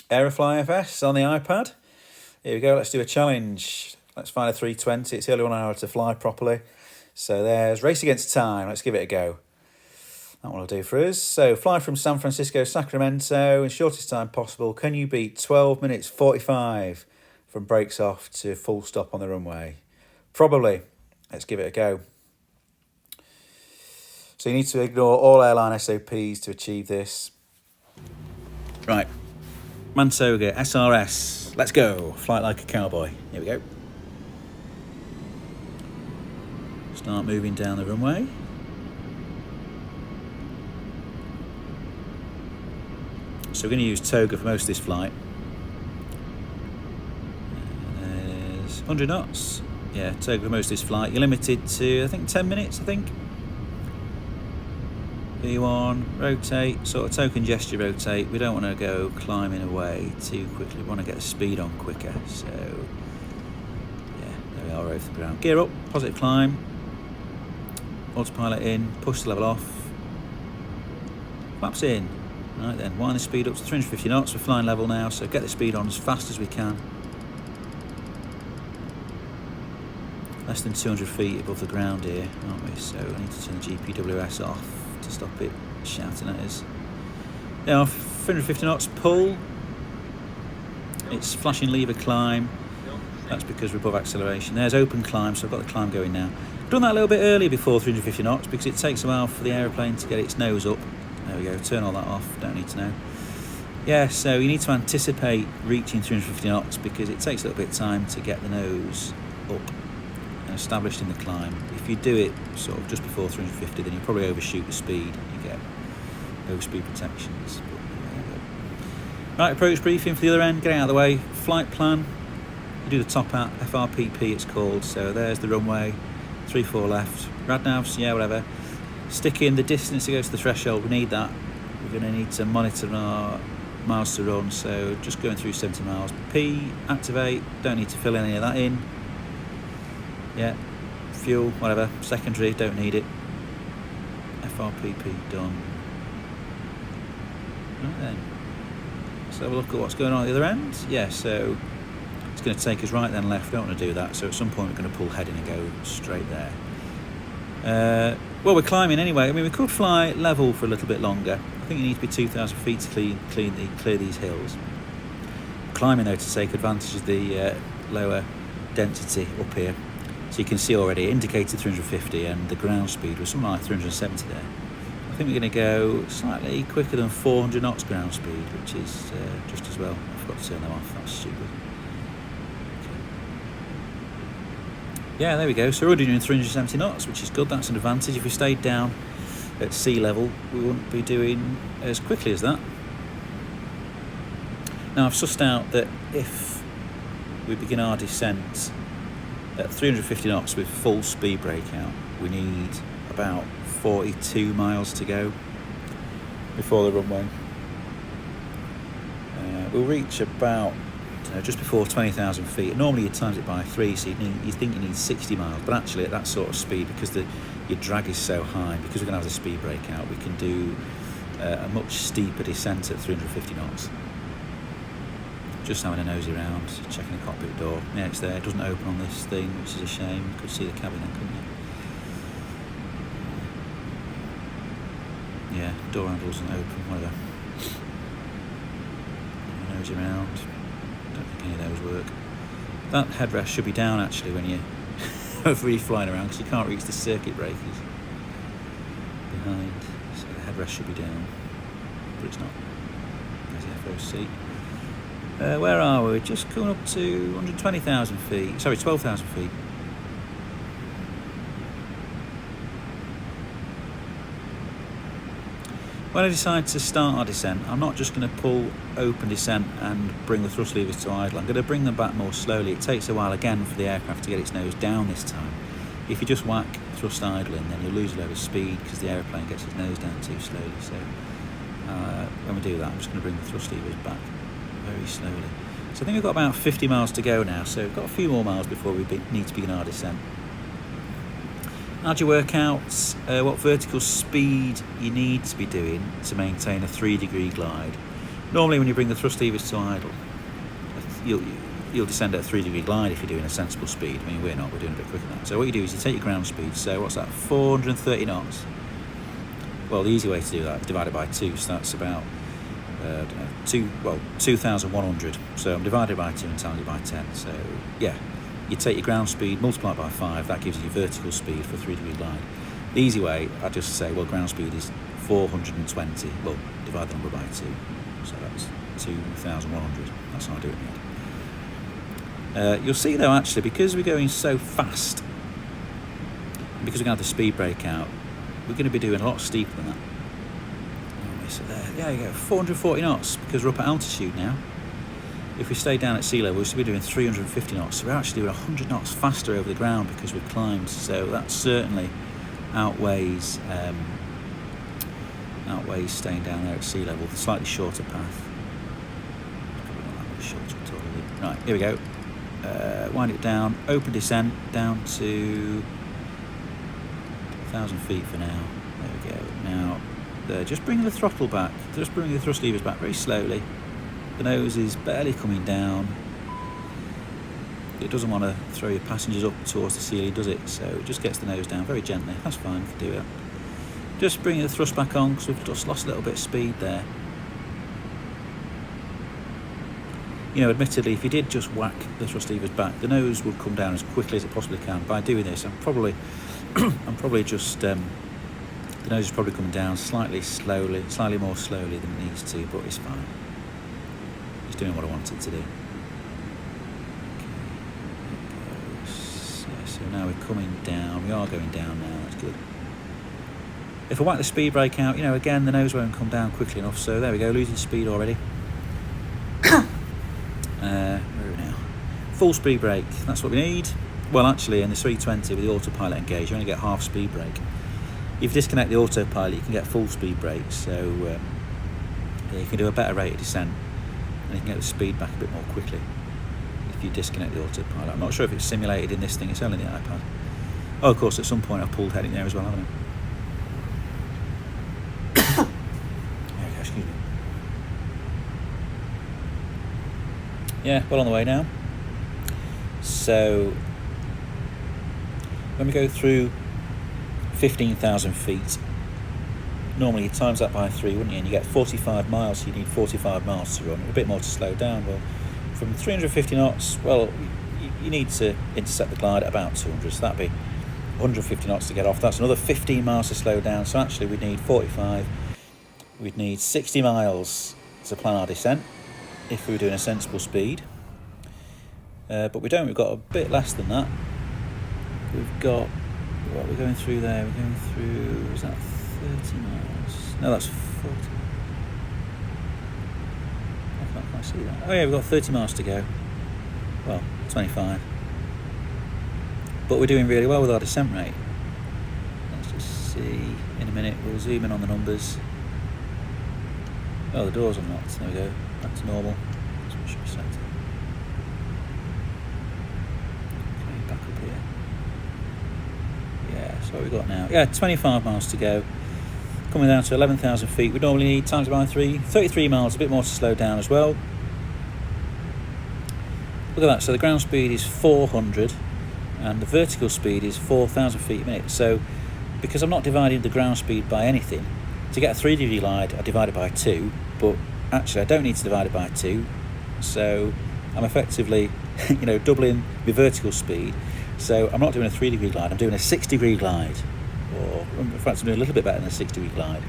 Aerofly FS on the iPad. Here we go, let's do a challenge. Let's find a 320, it's the only one I know how to fly properly. So there's race against time, let's give it a go. That one will do for us. So fly from San Francisco, Sacramento in shortest time possible. Can you beat 12 minutes 45 from brakes off to full stop on the runway? Probably. Let's give it a go. So you need to ignore all airline SOPs to achieve this. Right. Mansoga, SRS. Let's go. Flight like a cowboy. Here we go. Start moving down the runway. So we're going to use toga for most of this flight. There's 100 knots. Yeah, toga for most of this flight. You're limited to, I think, 10 minutes, I think. V1, rotate, sort of token gesture rotate. We don't want to go climbing away too quickly. We want to get the speed on quicker. So, yeah, there we are over the ground. Gear up, positive climb. Autopilot in, push the level off. Flaps in. Right then, wind the speed up to 350 knots. We're flying level now, so get the speed on as fast as we can. Less than 200 feet above the ground here, aren't we? So I need to turn the GPWS off to stop it shouting at us. Now, 350 knots, pull. It's flashing lever climb. That's because we're above acceleration. There's open climb, so I've got the climb going now. I've done that a little bit earlier before 350 knots because it takes a while for the aeroplane to get its nose up. There we go, turn all that off, don't need to know. Yeah, so you need to anticipate reaching 350 knots because it takes a little bit of time to get the nose up and established in the climb. If you do it sort of just before 350, then you probably overshoot the speed. You get overspeed protections. Right, approach briefing for the other end, getting out of the way. Flight plan, you do the top hat, FRPP it's called. So there's the runway, 3-4 left. Radnavs, yeah, whatever. Stick in the distance to go to the threshold, we need that. We're going to need to monitor our miles to run, so just going through 70 miles. P, activate, don't need to fill any of that in. Yeah, fuel, whatever, secondary, don't need it. FRPP done. Right then, let's have a look at what's going on at the other end. Yeah, so it's going to take us right then left, don't want to do that, so at some point we're going to pull heading and go straight there. Well, we're climbing anyway. I mean, we could fly level for a little bit longer. I think you need to be 2,000 feet to clear these hills. Climbing, though, to take advantage of the lower density up here. So you can see already it indicated 350 and the ground speed was something like 370 there. I think we're going to go slightly quicker than 400 knots ground speed, which is just as well. I forgot to turn them off, that's stupid. Yeah, there we go. So we're already doing 370 knots, which is good. That's an advantage. If we stayed down at sea level, we wouldn't be doing as quickly as that. Now, I've sussed out that if we begin our descent at 350 knots with full speed breakout, we need about 42 miles to go before the runway. We'll reach about just before 20,000 feet. Normally you times it by 3, so you think you need 60 miles, but actually at that sort of speed, because your drag is so high, because we're going to have the speed breakout, we can do a much steeper descent at 350 knots. Just having a nosy around, checking the cockpit door. Yeah, it's there. It doesn't open on this thing, which is a shame. You could see the cabin then, couldn't you? Yeah, door handle doesn't open, whatever. Nosy around. Don't think any of those work. That headrest should be down actually when you're really flying around, because you can't reach the circuit breakers behind. So the headrest should be down, but it's not. There's the FOC. Where are we? We're just coming up to 120,000 feet. Sorry, 12,000 feet. When I decide to start our descent, I'm not just going to pull open descent and bring the thrust levers to idle. I'm going to bring them back more slowly. It takes a while again for the aircraft to get its nose down this time. If you just whack thrust idling, then you'll lose a load of speed because the aeroplane gets its nose down too slowly. So when we do that, I'm just going to bring the thrust levers back very slowly. So I think we've got about 50 miles to go now, so we've got a few more miles before we need to begin our descent. How do you work out what vertical speed you need to be doing to maintain a 3-degree glide? Normally when you bring the thrust levers to idle, you'll descend at a 3 degree glide if you're doing a sensible speed. I mean, we're not, we're doing a bit quicker than that. So what you do is you take your ground speed, so what's that, 430 knots? Well, the easy way to do that is divide it by 2, so that's about, 2,100. So I'm divided by 2 and times it by 10. So yeah, you take your ground speed, multiply it by 5, that gives you your vertical speed for a 3 degree glide. The easy way, I just say, well, ground speed is 420, well, divide the number by 2, so that's 2,100, that's how I do it in the end. You'll see though, actually, because we're going so fast, because we're going to have the speed brake out, we're going to be doing a lot steeper than that. So there you go, 440 knots, because we're up at altitude now. If we stay down at sea level, we should be doing 350 knots, so we're actually doing 100 knots faster over the ground because we've climbed, so that certainly outweighs staying down there at sea level, the slightly shorter path. Probably not that much shorter at all, is it? Right, here we go. Wind it down, open descent down to 1,000 feet for now. There we go. Now, just bringing the throttle back, just bringing the thrust levers back very slowly. The nose is barely coming down. It doesn't want to throw your passengers up towards the ceiling, does it? So it just gets the nose down very gently. That's fine, you can do it. Just bringing the thrust back on because we've just lost a little bit of speed there. You know, admittedly, if you did just whack the thrust levers back, the nose would come down as quickly as it possibly can. By doing this, I'm probably just the nose is probably coming down slightly more slowly than it needs to, but it's fine. It's doing what I want it to do. So now we're coming down. We are going down now. That's good. If I whack the speed brake out, you know, again the nose won't come down quickly enough. So there we go, losing speed already. Where are we now? Full speed brake. That's what we need. Well, actually, in the 320 with the autopilot engaged, you only get half speed brake. If you disconnect the autopilot, you can get full speed brake. So yeah, you can do a better rate of descent, and you can get the speed back a bit more quickly if you disconnect the autopilot. I'm not sure if it's simulated in this thing. It's only the iPad. Oh, of course, at some point I've pulled heading there as well, haven't I? There we go, excuse me. Yeah, well on the way now. So when we go through 15,000 feet, normally you times that by 3, wouldn't you? And you get 45 miles, so you need 45 miles to run, a bit more to slow down. Well, from 350 knots, well, you need to intercept the glide at about 200, so that'd be 150 knots to get off. That's another 15 miles to slow down, so actually we'd need 45. We'd need 60 miles to plan our descent if we were doing a sensible speed. But we don't, we've got a bit less than that. We've got, what we're going through there, we're going through, is that 30 miles? No, that's 40. I can't quite see that. Oh yeah, we've got 30 miles to go. Well, 25. But we're doing really well with our descent rate. Let's just see in a minute. We'll zoom in on the numbers. Oh, the door's unlocked. There we go. Back to normal. That's what should be set. Okay, back up here. Yeah, so what we've got now. Yeah, 25 miles to go. Coming down to 11,000 feet. We normally need times by 3. 33 miles, a bit more to slow down as well. Look at that. So the ground speed is 400. And the vertical speed is 4,000 feet a minute. So because I'm not dividing the ground speed by anything, to get a 3 degree glide I divide it by 2, but actually I don't need to divide it by 2, so I'm effectively doubling the vertical speed. So I'm not doing a 3 degree glide, I'm doing a 6 degree glide, or in fact I'm doing a little bit better than a 6 degree glide.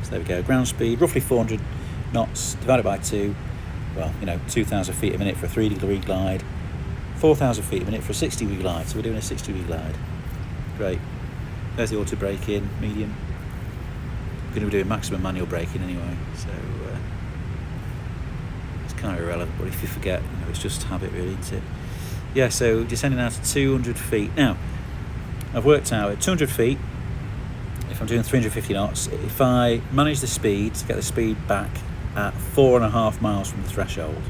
So there we go, ground speed roughly 400 knots divided by 2, well, 2,000 feet a minute for a 3 degree glide, 4,000 feet a minute for a 6 degree glide, so we're doing a 6 degree glide. Great. There's the auto braking, medium. We're going to be doing maximum manual braking anyway, so it's kind of irrelevant, but if you forget, it's just habit really, isn't it? Yeah, so descending out to 200 feet. Now, I've worked out at 200 feet, if I'm doing 350 knots, if I manage the speed, to get the speed back at 4.5 miles from the threshold,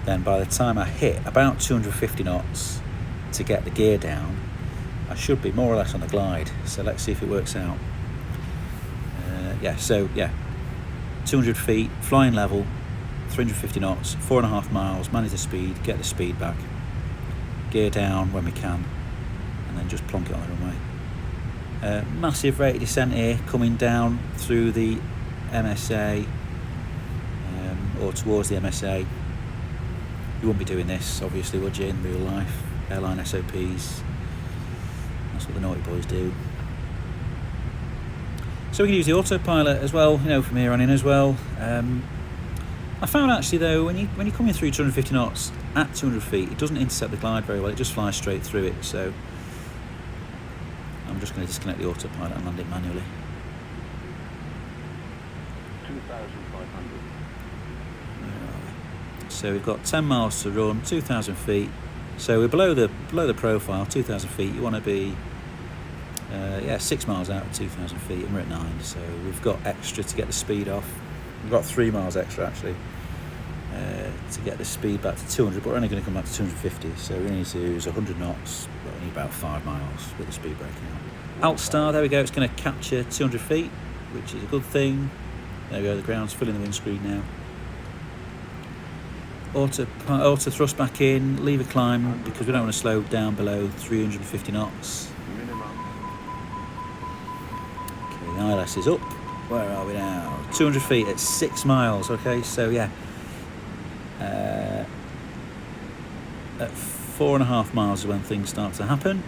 then by the time I hit about 250 knots to get the gear down, I should be more or less on the glide. So let's see if it works out. 200 feet, flying level, 350 knots, 4.5 miles, manage the speed, get the speed back, gear down when we can, and then just plonk it on the runway. Massive rate of descent here, coming down through the MSA, or towards the MSA. You wouldn't be doing this, obviously, would you, in real life? Airline SOPs, that's what the naughty boys do. So we can use the autopilot as well, you know, from here on in as well. I found actually though, when you're coming through 250 knots at 200 feet, it doesn't intercept the glide very well, it just flies straight through it. So I'm just going to disconnect the autopilot and land it manually. 2,500. So we've got 10 miles to run, 2,000 feet. So we're below the profile, 2,000 feet. You want to be 6 miles out at 2,000 feet, and we're at 9. So we've got extra to get the speed off. We've got 3 miles extra actually to get the speed back to 200, but we're only going to come back to 250. So we need to use 100 knots, but we need about 5 miles with the speed breaking out. Alt star, there we go. It's going to capture 200 feet, which is a good thing. There we go. The ground's filling the windscreen now. Auto thrust back in, lever climb, because we don't want to slow down below 350 knots. Okay, the ILS is up. Where are we now? 200 feet at 6 miles. Okay, so yeah, at 4.5 miles is when things start to happen.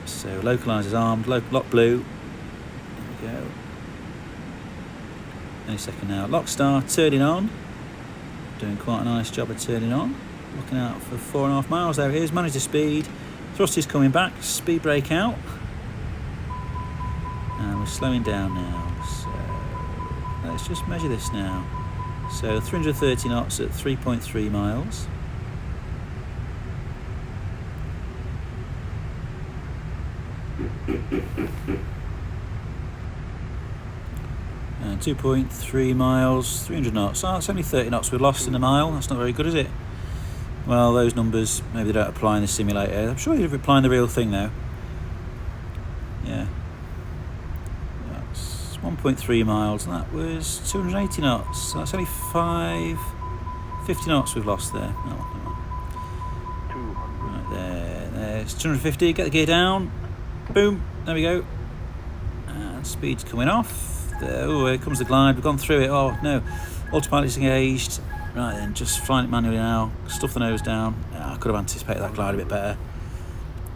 So localizer armed, lock blue. There we go. Any second now. Lock star turning on. Doing quite a nice job of turning on. Looking out for 4.5 miles. There it is. Manage the speed. Thrust is coming back. Speed brake out. And we're slowing down now. So let's just measure this now. So 330 knots at 3.3 miles. And 2.3 miles, 300 knots. Oh, it's only 30 knots we've lost in a mile. That's not very good, is it? Well, those numbers, maybe they don't apply in the simulator. I'm sure you're applying the real thing though. Yeah. That's 1.3 miles, and that was 280 knots. So that's only 50 knots we've lost there. No. Right there. There's 250. Get the gear down. Boom. There we go. And speed's coming off. Oh, here comes the glide. We've gone through it. Oh no, autopilot's engaged. Right then, just flying it manually now. Stuff the nose down. I could have anticipated that glide a bit better.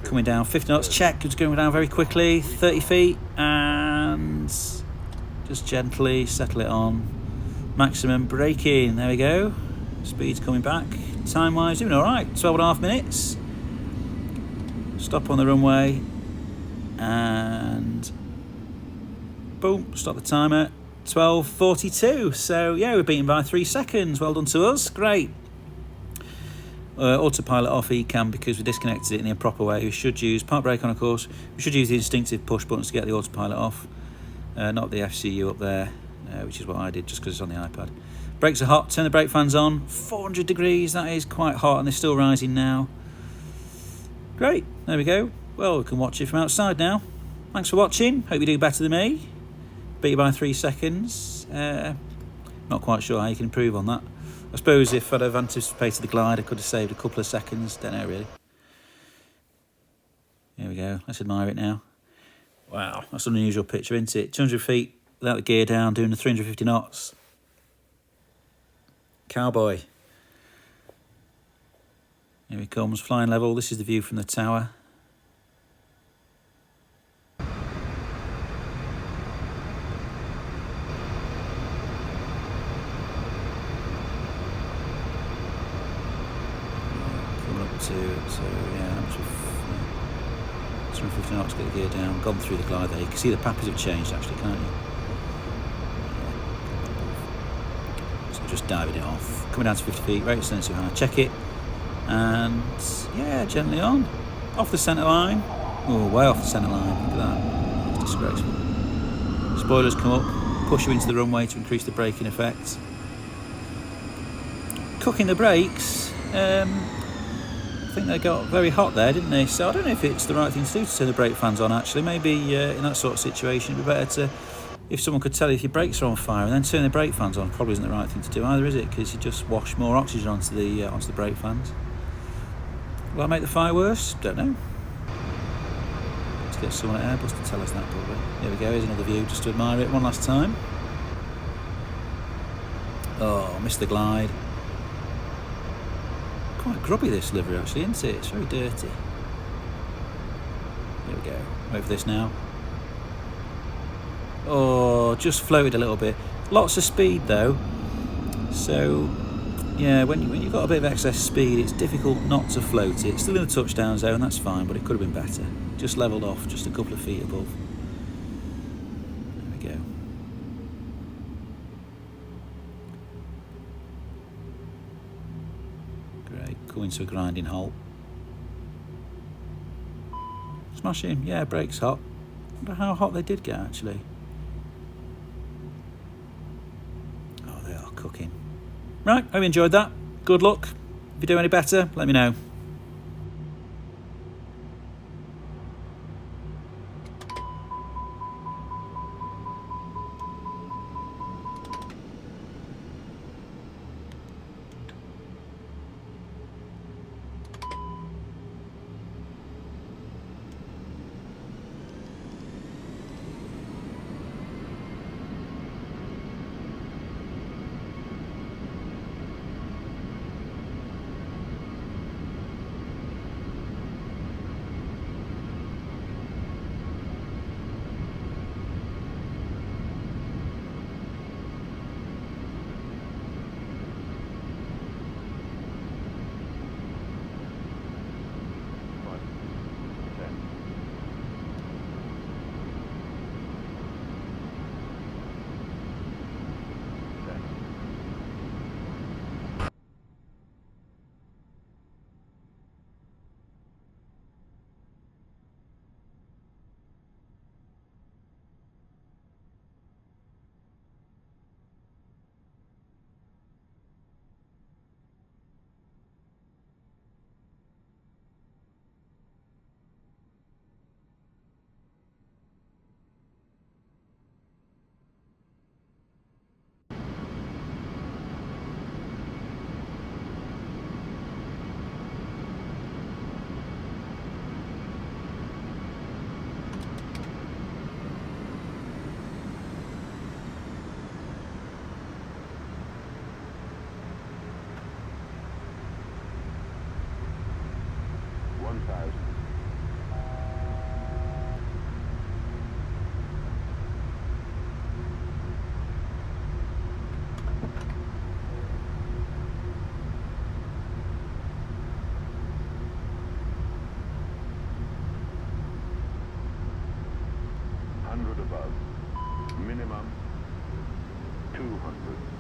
Coming down 50 knots. Check. It's going down very quickly. 30 feet, and just gently settle it on. Maximum braking. There we go. Speed's coming back. Time wise, doing all right. 12.5 minutes. Stop on the runway, and boom, stop the timer, 12:42. So yeah, we're beaten by 3 seconds. Well done to us, great. Autopilot off ECAM because we disconnected it in the proper way. We should use park brake on, of course. We should use the instinctive push buttons to get the autopilot off, not the FCU up there, which is what I did just because it's on the iPad. Brakes are hot, turn the brake fans on, 400 degrees, that is quite hot, and they're still rising now. Great, there we go. Well, we can watch it from outside now. Thanks for watching, hope you do better than me. Beat you by 3 seconds. Not quite sure how you can improve on that. I suppose if I'd have anticipated the glide, I could have saved a couple of seconds. Don't know really. Here we go. Let's admire it now. Wow, that's an unusual picture, isn't it? 200 feet without the gear down, doing the 350 knots. Cowboy. Here he comes, flying level. This is the view from the tower. So yeah, 250 knots, get the gear down, gone through the glide there. You can see the pappers have changed actually, can't you? Yeah. So just diving it off, coming down to 50 feet, rate descent too high, check it, and yeah, gently on, off the centre line. Oh, way off the centre line, look at that, it's disgraceful. Spoilers come up, push you into the runway to increase the braking effect. Cooking the brakes, I think they got very hot there, didn't they? So I don't know if it's the right thing to do to turn the brake fans on actually. Maybe in that sort of situation it'd be better to if someone could tell you if your brakes are on fire and then turn the brake fans on, probably isn't the right thing to do either, is it? Because you just wash more oxygen onto the brake fans. Will that make the fire worse? Don't know. Let's get someone at Airbus to tell us that probably. There we go, here's another view just to admire it one last time. Oh, missed the glide. Quite grubby this livery actually, isn't it? It's very dirty. There we go. Wait for this now. Oh, just floated a little bit. Lots of speed though. So, yeah, when you've got a bit of excess speed, it's difficult not to float it. It's still in the touchdown zone, that's fine, but it could have been better. Just levelled off, just a couple of feet above. There we go. Great, coming to a grinding halt. Smashing, yeah, brakes hot. I wonder how hot they did get actually. Oh, they are cooking. Right, hope you enjoyed that. Good luck. If you do any better, let me know. Above, minimum 200.